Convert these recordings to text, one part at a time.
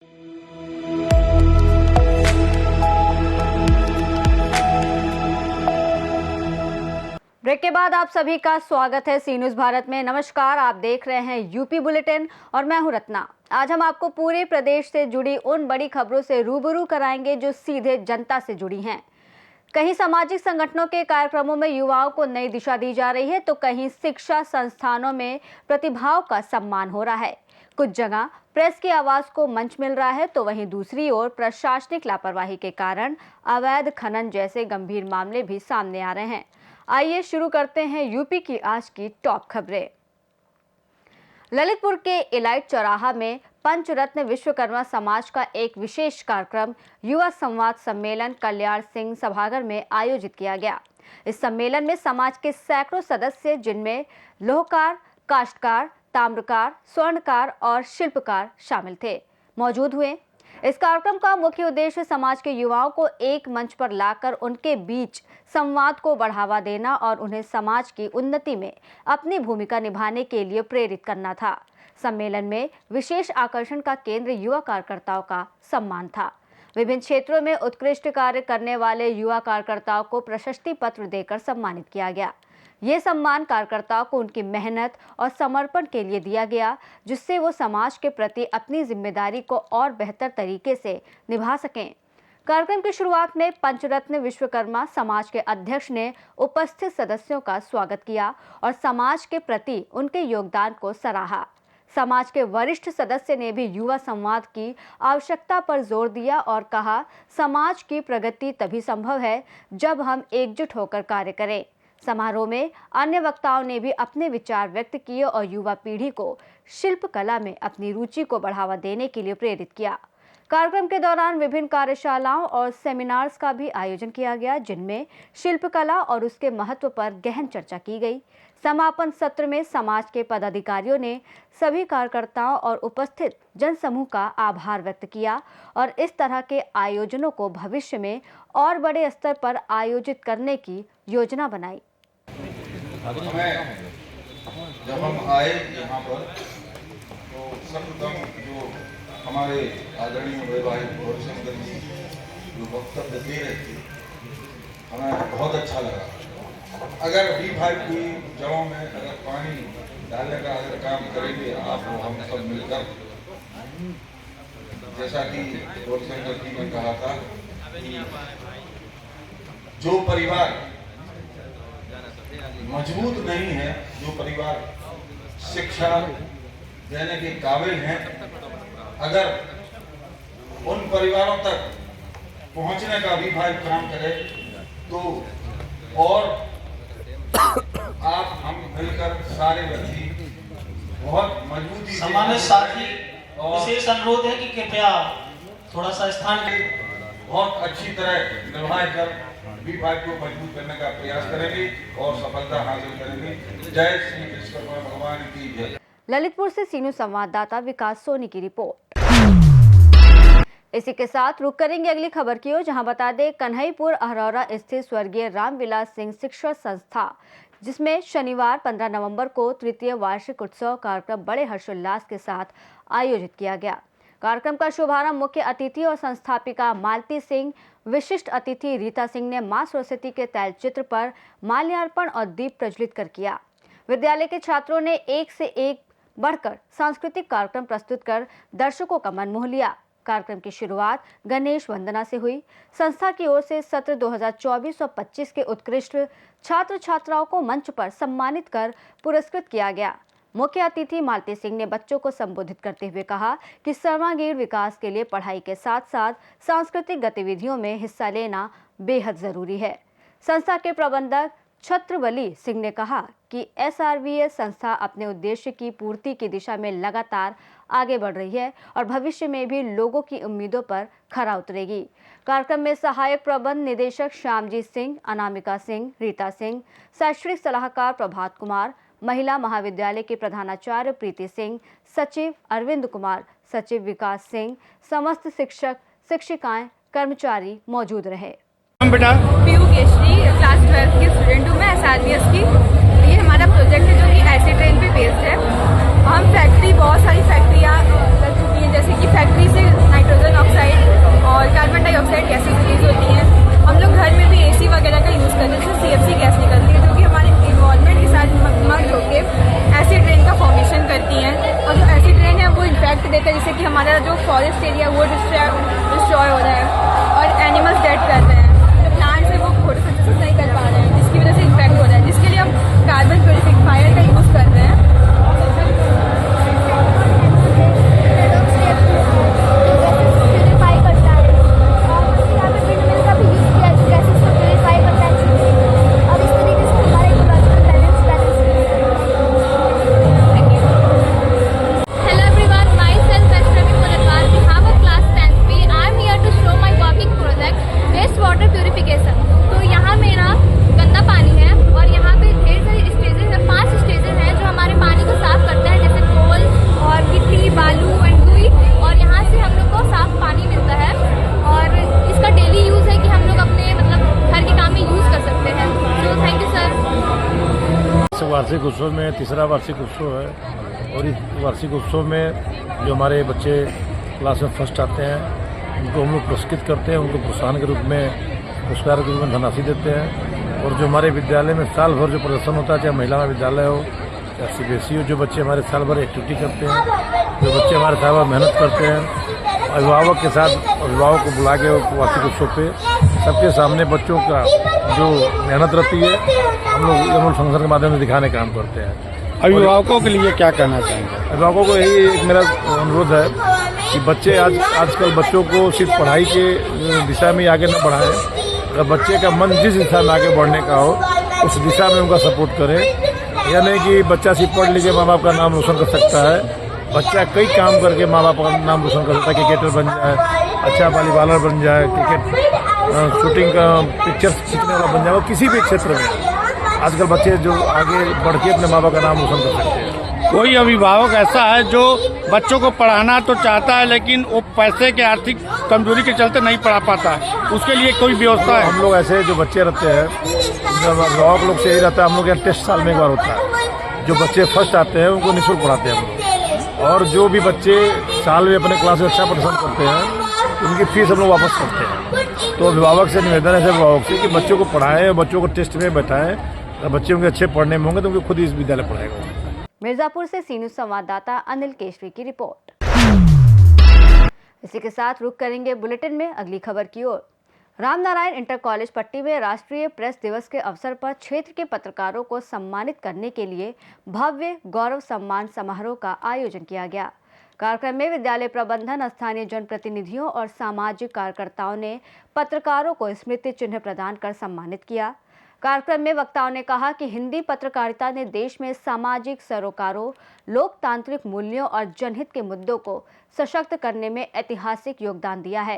Break के बाद आप सभी का स्वागत है सी न्यूज़ भारत में। नमस्कार, आप देख रहे हैं यूपी बुलेटिन और मैं हूं रत्ना। आज हम आपको पूरे प्रदेश से जुड़ी उन बड़ी खबरों से रूबरू कराएंगे जो सीधे जनता से जुड़ी हैं। कहीं सामाजिक संगठनों के कार्यक्रमों में युवाओं को नई दिशा दी जा रही है, तो कहीं शिक्षा संस्थानों में प्रतिभाओं का सम्मान हो रहा है। कुछ जगह प्रेस की आवाज को मंच मिल रहा है, तो वहीं दूसरी ओर प्रशासनिक लापरवाही के कारण अवैध खनन जैसे गंभीर मामले भी सामने आ रहे हैं। आइए शुरू करते हैं यूपी की आज की टॉप खबरें। ललितपुर के इलाइट चौराहा में पंचरत्न विश्वकर्मा समाज का एक विशेष कार्यक्रम युवा संवाद सम्मेलन कल्याण सिंह सभागार में आयोजित किया गया। इस सम्मेलन में समाज के सैकड़ों सदस्य, जिनमें लोहकार, काष्ठकार, ताम्रकार, स्वर्णकार और शिल्पकार शामिल थे, मौजूद हुए। इस कार्यक्रम का मुख्य उद्देश्य समाज के युवाओं को एक मंच पर लाकर उनके बीच संवाद को बढ़ावा देना और उन्हें समाज की उन्नति में अपनी भूमिका निभाने के लिए प्रेरित करना था। सम्मेलन में विशेष आकर्षण का केंद्र युवा कार्यकर्ताओं का सम्मान था। विभिन्न क्षेत्रों में उत्कृष्ट कार्य करने वाले युवा कार्यकर्ताओं को प्रशस्ति पत्र देकर सम्मानित किया गया। ये सम्मान कार्यकर्ताओं को उनकी मेहनत और समर्पण के लिए दिया गया, जिससे वो समाज के प्रति अपनी जिम्मेदारी को और बेहतर तरीके से निभा सकें। कार्यक्रम की शुरुआत में पंचरत्न विश्वकर्मा समाज के अध्यक्ष ने उपस्थित सदस्यों का स्वागत किया और समाज के प्रति उनके योगदान को सराहा। समाज के वरिष्ठ सदस्य ने भी युवा संवाद की आवश्यकता पर जोर दिया और कहा, समाज की प्रगति तभी संभव है जब हम एकजुट होकर कार्य करें। समारोह में अन्य वक्ताओं ने भी अपने विचार व्यक्त किए और युवा पीढ़ी को शिल्प कला में अपनी रुचि को बढ़ावा देने के लिए प्रेरित किया। कार्यक्रम के दौरान विभिन्न कार्यशालाओं और सेमिनार्स का भी आयोजन किया गया, जिनमें शिल्पकला और उसके महत्व पर गहन चर्चा की गई। समापन सत्र में समाज के पदाधिकारियों ने सभी कार्यकर्ताओं और उपस्थित जनसमूह का आभार व्यक्त किया और इस तरह के आयोजनों को भविष्य में और बड़े स्तर पर आयोजित करने की योजना बनाई। जब हम आए यहाँ पर तो सर्वप्रथम जो हमारे आदरणीय वैवाहिक गौरशंकर जी जो वक्तव्य दे रहे थे, हमें बहुत अच्छा लगा। अगर B5 की जड़ों में अगर पानी डालने का अगर काम करेंगे आप हम सब मिलकर, जैसा कि गौरशंकर जी ने कहा था, जो परिवार मजबूत नहीं है, जो परिवार शिक्षा देने के काबिल हैं, अगर उन परिवारों तक पहुंचने का B5 काम करे तो और आप हम मिलकर सारे व्यक्ति बहुत मजबूती से सामान्य साथी विशेष अनुरोध है कि कृपया थोड़ा सा स्थान बहुत अच्छी तरह निभाए कर B5 को मजबूत करने का प्रयास करेंगे और सफलता हासिल करेंगे। जय श्री कृष्ण भगवान की जय। ललितपुर से सीनू संवाददाता विकास सोनी की रिपोर्ट। इसी के साथ रुक करेंगे अगली खबर की ओर, जहां बता दें कन्हईपुर अहरौरा स्थित स्वर्गीय रामविलास सिंह शिक्षण संस्था, जिसमें शनिवार 15 नवंबर को तृतीय वार्षिक उत्सव कार्यक्रम बड़े हर्षोल्लास के साथ आयोजित किया गया। कार्यक्रम का शुभारंभ मुख्य अतिथि और संस्थापिका मालती सिंह, विशिष्ट अतिथि रीता सिंह ने मां सरस्वती के तैलचित्र पर माल्यार्पण और दीप प्रज्वलित कर किया। विद्यालय के छात्रों ने एक से एक बढ़कर सांस्कृतिक कार्यक्रम प्रस्तुत कर दर्शकों का मन मोह लिया। कार्यक्रम की शुरुआत गणेश वंदना से हुई। संस्था की ओर से सत्र 2024-25 के उत्कृष्ट छात्र छात्राओं को मंच पर सम्मानित कर पुरस्कृत किया गया। मुख्य अतिथि मालती सिंह ने बच्चों को संबोधित करते हुए कहा कि सर्वांगीण विकास के लिए पढ़ाई के साथ साथ सांस्कृतिक गतिविधियों में हिस्सा लेना बेहद जरूरी है। संस्था के प्रबंधक छत्रबली सिंह ने कहा कि SRVS संस्था अपने उद्देश्य की पूर्ति की दिशा में लगातार आगे बढ़ रही है और भविष्य में भी लोगों की उम्मीदों पर खरा उतरेगी। कार्यक्रम में सहायक प्रबंध निदेशक श्यामजीत सिंह, अनामिका सिंह, रीता सिंह, शैक्षणिक सलाहकार प्रभात कुमार, महिला महाविद्यालय के प्रधानाचार्य प्रीति सिंह, सचिव अरविंद कुमार, सचिव विकास सिंह, समस्त शिक्षक शिक्षिकाएं कर्मचारी मौजूद रहे। बेटा पीयू केशरी क्लास 12 की स्टूडेंट हूँ मैं SRVS की। ये हमारा प्रोजेक्ट है जो कि ऐसे ट्रेन पे बेस्ड है। हम फैक्ट्री, बहुत सारी फैक्ट्रियाँ लग चुकी हैं, जैसे कि फैक्ट्री से फॉरेस्ट एरिया वो डिस्ट्रॉय हो रहा है और एनिमल्स डेड कर रहे हैं, जो प्लांट्स है वो फोटोसिंथेसिस नहीं कर पा रहे हैं, जिसकी वजह से इन्फेक्ट हो रहा है, जिसके लिए हम कार्बन प्यूरिफायर का यूज़ कर रहे हैं। वार्षिक उत्सव में तीसरा वार्षिक उत्सव है और इस वार्षिक उत्सव में जो हमारे बच्चे क्लास में फर्स्ट आते हैं उनको हम लोग पुरस्कृत करते हैं, उनको प्रोत्साहन के रूप में पुरस्कार के रूप में धनराशि देते हैं। और जो हमारे विद्यालय में साल भर जो प्रदर्शन होता है, चाहे महिला विद्यालय हो चाहे CBSE हो, जो बच्चे हमारे साल भर एक्टिविटी करते हैं, जो बच्चे हमारे साल भर मेहनत करते हैं, अभिभावक के साथ अभिभावक को बुला के वार्षिक उत्सव पे सबके सामने बच्चों का जो मेहनत रहती है हम लोग एनुअल फंक्शन के माध्यम से दिखाने का काम करते हैं। अभिभावकों के लिए क्या कहना चाहेंगे? अभिभावकों को यही एक मेरा अनुरोध है कि बच्चे आजकल बच्चों को सिर्फ पढ़ाई के दिशा में आगे न बढ़ाएं। अगर बच्चे का मन जिस दिशा में आगे बढ़ने का हो उस दिशा में उनका सपोर्ट करें। यह नहीं कि बच्चा सिर्फ पढ़ लिखे माँ बाप का नाम रोशन कर सकता है, बच्चा कई काम करके माँ बाप का नाम रोशन कर सकता है। क्रिकेटर बन जाए, अच्छा वॉलीबॉलर बन जाए, क्रिकेट शूटिंग का पिक्चर खींचने वाला बन जाए, किसी भी क्षेत्र में आजकल बच्चे जो आगे बढ़ के अपने माँ बाप का नाम रोशन कर सकते हैं। कोई अभिभावक ऐसा है जो बच्चों को पढ़ाना तो चाहता है लेकिन वो पैसे के आर्थिक कमजोरी के चलते नहीं पढ़ा पाता है, उसके लिए कोई व्यवस्था है? हम लोग ऐसे जो बच्चे रहते हैं, अभिभावक लोग से यही रहता है, हम लोग यहाँ टेस्ट साल में एक बार होता है, जो बच्चे फर्स्ट आते हैं उनको निःशुल्क पढ़ाते हैं हम लोग। और जो भी बच्चे साल में अपने क्लास में अच्छा प्रदर्शन करते हैं उनकी फीस हम लोग वापस करते हैं। तो अभिभावक से निवेदन है अभिभावक से कि बच्चों को पढ़ाएं और बच्चों को टेस्ट में बैठाएं। अगर बच्चे उनके अच्छे पढ़ने में होंगे तो उनको खुद ही इस विद्यालय पढ़ाएगा। मिर्जापुर से सी न्यूज़ संवाददाता अनिल केशरी की रिपोर्ट। इसी के साथ रुक करेंगे बुलेटिन में अगली खबर की ओर। रामनारायण इंटर कॉलेज पट्टी में राष्ट्रीय प्रेस दिवस के अवसर पर क्षेत्र के पत्रकारों को सम्मानित करने के लिए भव्य गौरव सम्मान समारोह का आयोजन किया गया। कार्यक्रम में विद्यालय प्रबंधन, स्थानीय जनप्रतिनिधियों और सामाजिक कार्यकर्ताओं ने पत्रकारों को स्मृति चिन्ह प्रदान कर सम्मानित किया। कार्यक्रम में वक्ताओं ने कहा कि हिंदी पत्रकारिता ने देश में सामाजिक सरोकारों, लोकतांत्रिक मूल्यों और जनहित के मुद्दों को सशक्त करने में ऐतिहासिक योगदान दिया है।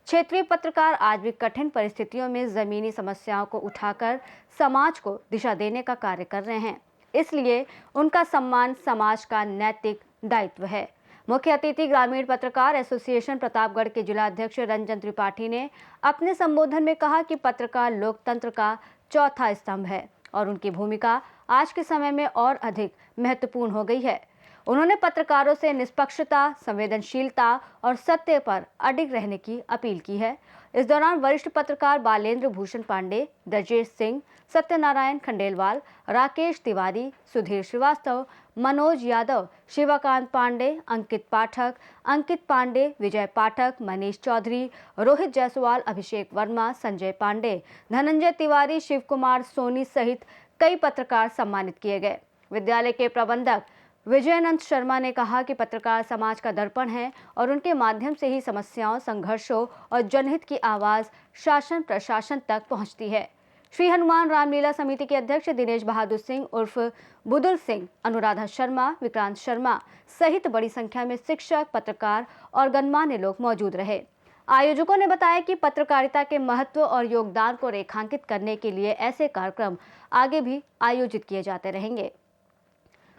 क्षेत्रीय पत्रकार आज भी कठिन परिस्थितियों में जमीनी समस्याओं को उठाकर समाज को दिशा देने का कार्य कर रहे हैं, इसलिए उनका सम्मान समाज का नैतिक दायित्व है। मुख्य अतिथि ग्रामीण पत्रकार एसोसिएशन प्रतापगढ़ के जिला अध्यक्ष रंजन त्रिपाठी ने अपने संबोधन में कहा कि पत्रकार लोकतंत्र का चौथा स्तंभ है और उनकी भूमिका आज के समय में और अधिक महत्वपूर्ण हो गई है। उन्होंने पत्रकारों से निष्पक्षता, संवेदनशीलता और सत्य पर अडिग रहने की अपील की है। इस दौरान वरिष्ठ पत्रकार बालेंद्र भूषण पांडे, ब्रजेश सिंह, सत्यनारायण खंडेलवाल, राकेश तिवारी, सुधीर श्रीवास्तव, मनोज यादव, शिवकांत पांडे, अंकित पांडे, विजय पाठक, मनीष चौधरी, रोहित जायसवाल, अभिषेक वर्मा, संजय पांडे, धनंजय तिवारी, शिव कुमार सोनी सहित कई पत्रकार सम्मानित किए गए। विद्यालय के प्रबंधक विजयानंद शर्मा ने कहा कि पत्रकार समाज का दर्पण है और उनके माध्यम से ही समस्याओं, संघर्षों और जनहित की आवाज शासन प्रशासन तक पहुंचती है। श्री हनुमान रामलीला समिति के अध्यक्ष दिनेश बहादुर सिंह उर्फ बुदुल सिंह, अनुराधा शर्मा, विक्रांत शर्मा सहित बड़ी संख्या में शिक्षक, पत्रकार और गणमान्य लोग मौजूद रहे। आयोजकों ने बताया कि पत्रकारिता के महत्व और योगदान को रेखांकित करने के लिए ऐसे कार्यक्रम आगे भी आयोजित किए जाते रहेंगे।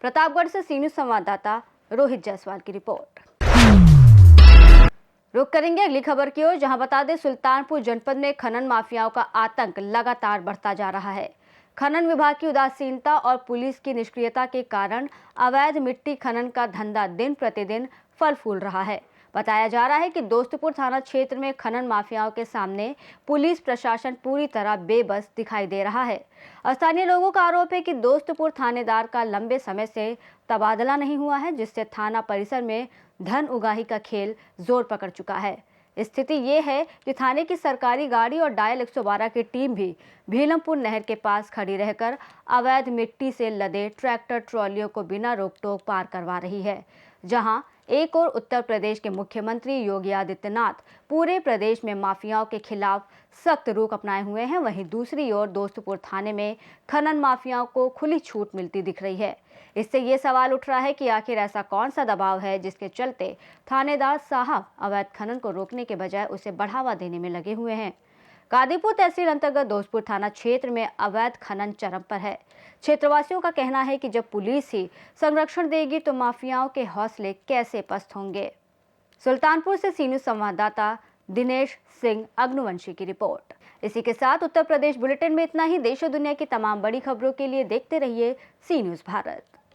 प्रतापगढ़ से सी न्यूज़ संवाददाता रोहित जायसवाल की रिपोर्ट। रुक करेंगे अगली खबर की ओर, जहां बता दें सुल्तानपुर जनपद में खनन माफियाओं का आतंक लगातार बढ़ता जा रहा है। खनन विभाग की उदासीनता और पुलिस की निष्क्रियता के कारण अवैध मिट्टी खनन का धंधा दिन प्रतिदिन फल फूल रहा है। बताया जा रहा है कि दोस्तपुर थाना क्षेत्र में खनन माफियाओं के सामने पुलिस प्रशासन पूरी तरह बेबस दिखाई दे रहा है। स्थानीय लोगों का आरोप है कि दोस्तपुर थानेदार का लंबे समय से तबादला नहीं हुआ है, जिससे थाना परिसर में धन उगाही का खेल जोर पकड़ चुका है। स्थिति ये है कि थाने की सरकारी गाड़ी और डायल 112 की टीम भी भीलमपुर नहर के पास खड़ी रहकर अवैध मिट्टी से लदे ट्रैक्टर ट्रॉलियों को बिना रोक टोक पार करवा रही है। जहां एक और उत्तर प्रदेश के मुख्यमंत्री योगी आदित्यनाथ पूरे प्रदेश में माफियाओं के खिलाफ सख्त रुख अपनाए हुए हैं, वहीं दूसरी ओर दोस्तपुर थाने में खनन माफियाओं को खुली छूट मिलती दिख रही है। इससे ये सवाल उठ रहा है कि आखिर ऐसा कौन सा दबाव है जिसके चलते थानेदार साहब अवैध खनन को रोकने के बजाय उसे बढ़ावा देने में लगे हुए हैं। कादीपुर तहसील अंतर्गत दोस्तपुर थाना क्षेत्र में अवैध खनन चरम पर है। क्षेत्रवासियों का कहना है कि जब पुलिस ही संरक्षण देगी तो माफियाओं के हौसले कैसे पस्त होंगे। सुल्तानपुर से सी न्यूज़ संवाददाता दिनेश सिंह अग्निवंशी की रिपोर्ट। इसी के साथ उत्तर प्रदेश बुलेटिन में इतना ही। देश और दुनिया की तमाम बड़ी खबरों के लिए देखते रहिए सी न्यूज़ भारत।